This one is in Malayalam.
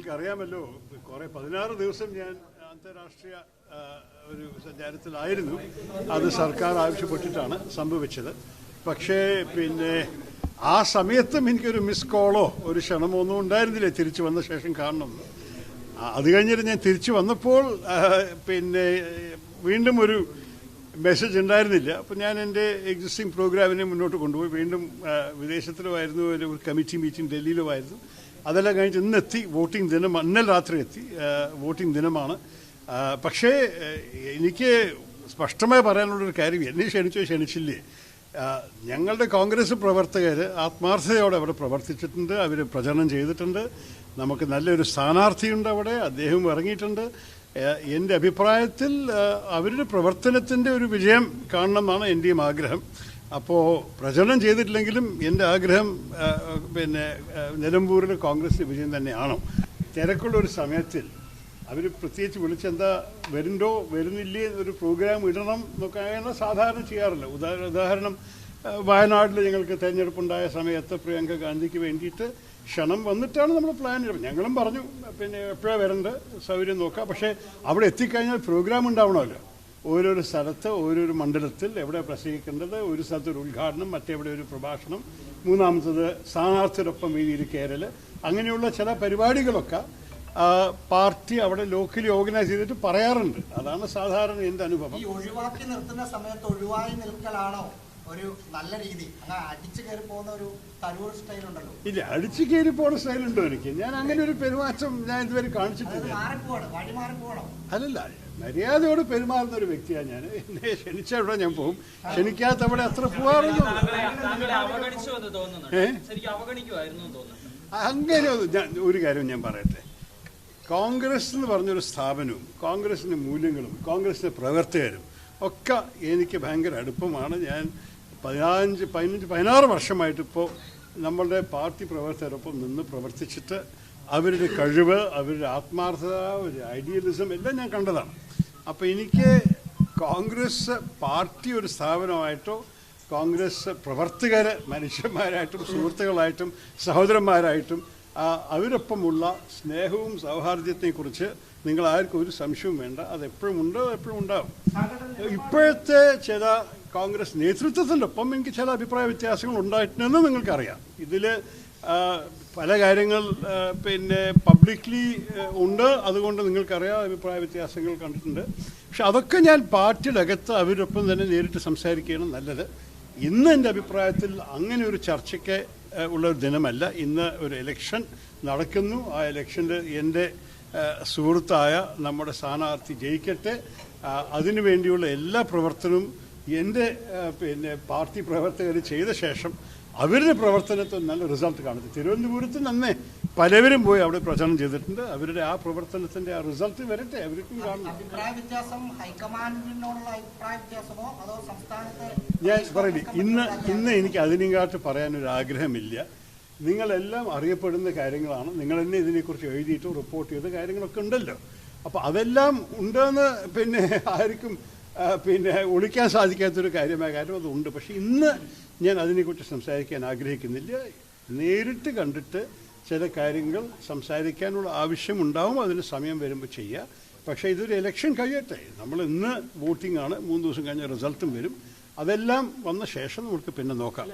നിങ്ങൾക്കറിയാമല്ലോ, കുറെ 16 ദിവസം ഞാൻ അന്താരാഷ്ട്രീയ ഒരു സഞ്ചാരത്തിലായിരുന്നു. അത് സർക്കാർ ആവശ്യപ്പെട്ടിട്ടാണ് സംഭവിച്ചത്. പക്ഷേ ആ സമയത്തും എനിക്കൊരു മിസ് കോളോ ഒരു ക്ഷണമോ ഒന്നും ഉണ്ടായിരുന്നില്ല തിരിച്ചു വന്ന ശേഷം കാണണം. അത് കഴിഞ്ഞിട്ട് ഞാൻ തിരിച്ചു വന്നപ്പോൾ വീണ്ടും ഒരു മെസ്സേജ് ഉണ്ടായിരുന്നില്ല. അപ്പോൾ ഞാൻ എൻ്റെ എക്സിസ്റ്റിംഗ് പ്രോഗ്രാമിനെ മുന്നോട്ട് കൊണ്ടുപോയി. വീണ്ടും വിദേശത്തിലുമായിരുന്നു, ഒരു കമ്മിറ്റി മീറ്റിംഗ് ഡൽഹിയിലുമായിരുന്നു. അതെല്ലാം കഴിഞ്ഞിട്ട് ഇന്നെത്തി. വോട്ടിംഗ് ദിനം ഇന്നലെ രാത്രി എത്തി. വോട്ടിംഗ് ദിനമാണ്. പക്ഷേ എനിക്ക് സ്പഷ്ടമായി പറയാനുള്ളൊരു കാര്യം, എന്നെ ക്ഷണിച്ചില്ലേ, ഞങ്ങളുടെ കോൺഗ്രസ് പ്രവർത്തകർ ആത്മാർത്ഥതയോടെ അവിടെ പ്രവർത്തിച്ചിട്ടുണ്ട്. അവർ പ്രചരണം ചെയ്തിട്ടുണ്ട്. നമുക്ക് നല്ലൊരു സ്ഥാനാർത്ഥിയുണ്ട് അവിടെ, അദ്ദേഹം ഇറങ്ങിയിട്ടുണ്ട്. എൻ്റെ അഭിപ്രായത്തിൽ അവരുടെ പ്രവർത്തനത്തിൻ്റെ ഒരു വിജയം കാണണമെന്നാണ് എൻ്റെയും ആഗ്രഹം. അപ്പോൾ പ്രചരണം ചെയ്തിട്ടില്ലെങ്കിലും എൻ്റെ ആഗ്രഹം നിലമ്പൂരിൽ കോൺഗ്രസിൻ്റെ വിജയം തന്നെയാണ്. തിരക്കുള്ളൊരു സമയത്തിൽ അവർ പ്രത്യേകിച്ച് വിളിച്ചെന്താ വരുന്നില്ലേ ഒരു പ്രോഗ്രാം ഇടണം എന്നൊക്കെയാണ് സാധാരണ ചെയ്യാറില്ല. ഉദാഹരണം വയനാട്ടിൽ ഞങ്ങൾക്ക് തെരഞ്ഞെടുപ്പുണ്ടായ സമയത്ത് പ്രിയങ്ക ഗാന്ധിക്ക് വേണ്ടിയിട്ട് ക്ഷണം വന്നിട്ടാണ് നമ്മൾ പ്ലാൻ ചെയ്യുന്നത്. ഞങ്ങളും പറഞ്ഞു എപ്പോഴാണ് വരേണ്ടത്, സൗകര്യം നോക്കാം. പക്ഷേ അവിടെ എത്തിക്കഴിഞ്ഞാൽ പ്രോഗ്രാം ഉണ്ടാവണമല്ലോ. ഓരോരോ സ്ഥലത്ത് ഓരോരോ മണ്ഡലത്തിൽ എവിടെ പ്രസംഗിക്കേണ്ടത്, ഒരു സ്ഥലത്ത് ഒരു ഉദ്ഘാടനം, മറ്റെവിടെ ഒരു പ്രഭാഷണം, മൂന്നാമത്തത് സ്ഥാനാർത്ഥിയോടൊപ്പം വേദിയിൽ കയറൽ, അങ്ങനെയുള്ള ചില പരിപാടികളൊക്കെ പാർട്ടി അവിടെ ലോക്കലി ഓർഗനൈസ് ചെയ്തിട്ട് പറയാറുണ്ട്. അതാണ് സാധാരണ എൻ്റെ അനുഭവം. ഒഴിവാക്കി നിർത്തുന്ന സമയത്ത് ഒഴിവായി നിൽക്കലാണോ ഒരു നല്ല രീതി? അടിച്ചു കയറി പോകുന്ന ഒരു തരൂർ സ്റ്റൈൽ ഉണ്ടല്ലോ. ഇല്ല, അടിച്ചു കയറി പോകുന്ന സ്റ്റൈലുണ്ടോ എനിക്ക്? ഞാൻ അങ്ങനെ ഒരു പെരുമാറ്റം ഞാൻ ഇതുവരെ കാണിച്ചിട്ടില്ല. അല്ലല്ല, മര്യാദയോട് പെരുമാറുന്ന ഒരു വ്യക്തിയാണ് ഞാൻ. എന്നെ ക്ഷണിച്ചവിടെ ഞാൻ പോകും, ക്ഷണിക്കാത്ത അവിടെ അത്ര പോകാറുള്ളൂ. അങ്ങനെ ഒരു കാര്യം ഞാൻ പറയട്ടെ. കോൺഗ്രസ് എന്ന് പറഞ്ഞൊരു സ്ഥാപനവും കോൺഗ്രസിൻ്റെ മൂല്യങ്ങളും കോൺഗ്രസിൻ്റെ പ്രവർത്തകരും ഒക്കെ എനിക്ക് ഭയങ്കര അടുപ്പമാണ്. ഞാൻ 16 വർഷമായിട്ടിപ്പോൾ നമ്മളുടെ പാർട്ടി പ്രവർത്തകരൊപ്പം നിന്ന് പ്രവർത്തിച്ചിട്ട് അവരുടെ കഴിവ്, അവരുടെ ആത്മാർത്ഥത, അവരുടെ ഐഡിയലിസം എല്ലാം ഞാൻ കണ്ടതാണ്. അപ്പോൾ എനിക്ക് കോൺഗ്രസ് പാർട്ടി ഒരു സ്ഥാപനമായിട്ടോ കോൺഗ്രസ് പ്രവർത്തകർ മനുഷ്യന്മാരായിട്ടും സുഹൃത്തുക്കളായിട്ടും സഹോദരന്മാരായിട്ടും അവരൊപ്പമുള്ള സ്നേഹവും സൗഹാർദ്ദത്തെക്കുറിച്ച് നിങ്ങൾ ആർക്കും ഒരു സംശയവും വേണ്ട. അത് എപ്പോഴും ഉണ്ട്, എപ്പോഴും ഉണ്ടാവും. ഇപ്പോഴത്തെ ചില കോൺഗ്രസ് നേതൃത്വത്തിൻ്റെ ഒപ്പം എനിക്ക് ചില അഭിപ്രായ വ്യത്യാസങ്ങൾ ഉണ്ടായിട്ടുണ്ടെന്ന് നിങ്ങൾക്കറിയാം. ഇതിൽ പല കാര്യങ്ങൾ പബ്ലിക്ലി ഉണ്ട്. അതുകൊണ്ട് നിങ്ങൾക്കറിയാം അഭിപ്രായ വ്യത്യാസങ്ങൾ കണ്ടിട്ടുണ്ട്. പക്ഷെ അതൊക്കെ ഞാൻ പാർട്ടിയുടെ അകത്ത് അവരൊപ്പം തന്നെ നേരിട്ട് സംസാരിക്കുകയാണ് നല്ലത്. ഇന്ന് എൻ്റെ അഭിപ്രായത്തിൽ അങ്ങനെ ഒരു ചർച്ചയ്ക്ക് ഉള്ളൊരു ദിനമല്ല. ഇന്ന് ഒരു ഇലക്ഷൻ നടക്കുന്നു. ആ ഇലക്ഷനിൽ എൻ്റെ സുഹൃത്തായ നമ്മുടെ സ്ഥാനാർത്ഥി ജയിക്കട്ടെ. അതിനു വേണ്ടിയുള്ള എല്ലാ പ്രവർത്തനവും എൻ്റെ പാർട്ടി പ്രവർത്തകർ ചെയ്ത ശേഷം അവരുടെ പ്രവർത്തനത്തിൽ നല്ല റിസൾട്ട് കാണുന്നത്. തിരുവനന്തപുരത്ത് നന്നേ പലവരും പോയി അവിടെ പ്രചരണം ചെയ്തിട്ടുണ്ട്. അവരുടെ ആ പ്രവർത്തനത്തിൻ്റെ ആ റിസൾട്ട് വരട്ടെ, അവർക്കും കാണുന്നു. ഞാൻ പറയില്ല, ഇന്ന് എനിക്ക് അതിനെക്കാട്ട് പറയാനൊരു ആഗ്രഹമില്ല. നിങ്ങളെല്ലാം അറിയപ്പെടുന്ന കാര്യങ്ങളാണ്. നിങ്ങൾ തന്നെ ഇതിനെക്കുറിച്ച് എഴുതിയിട്ട് റിപ്പോർട്ട് ചെയ്ത കാര്യങ്ങളൊക്കെ ഉണ്ടല്ലോ. അപ്പോൾ അതെല്ലാം ഉണ്ടെന്ന് ആർക്കും ഒളിക്കാൻ സാധിക്കാത്തൊരു കാര്യമായ കാര്യം അതുണ്ട്. പക്ഷെ ഇന്ന് ഞാൻ അതിനെക്കുറിച്ച് സംസാരിക്കാൻ ആഗ്രഹിക്കുന്നില്ല. നേരിട്ട് കണ്ടിട്ട് ചില കാര്യങ്ങൾ സംസാരിക്കാനുള്ള ആവശ്യമുണ്ടാവും. അതിന് സമയം വരുമ്പോൾ ചെയ്യുക. പക്ഷേ ഇതൊരു ഇലക്ഷൻ കഴിയട്ടെ. നമ്മൾ ഇന്ന് വോട്ടിംഗ് ആണ്, 3 ദിവസം കഴിഞ്ഞ റിസൾട്ടും വരും. അതെല്ലാം വന്ന ശേഷം നമുക്ക് പിന്നെ നോക്കാം.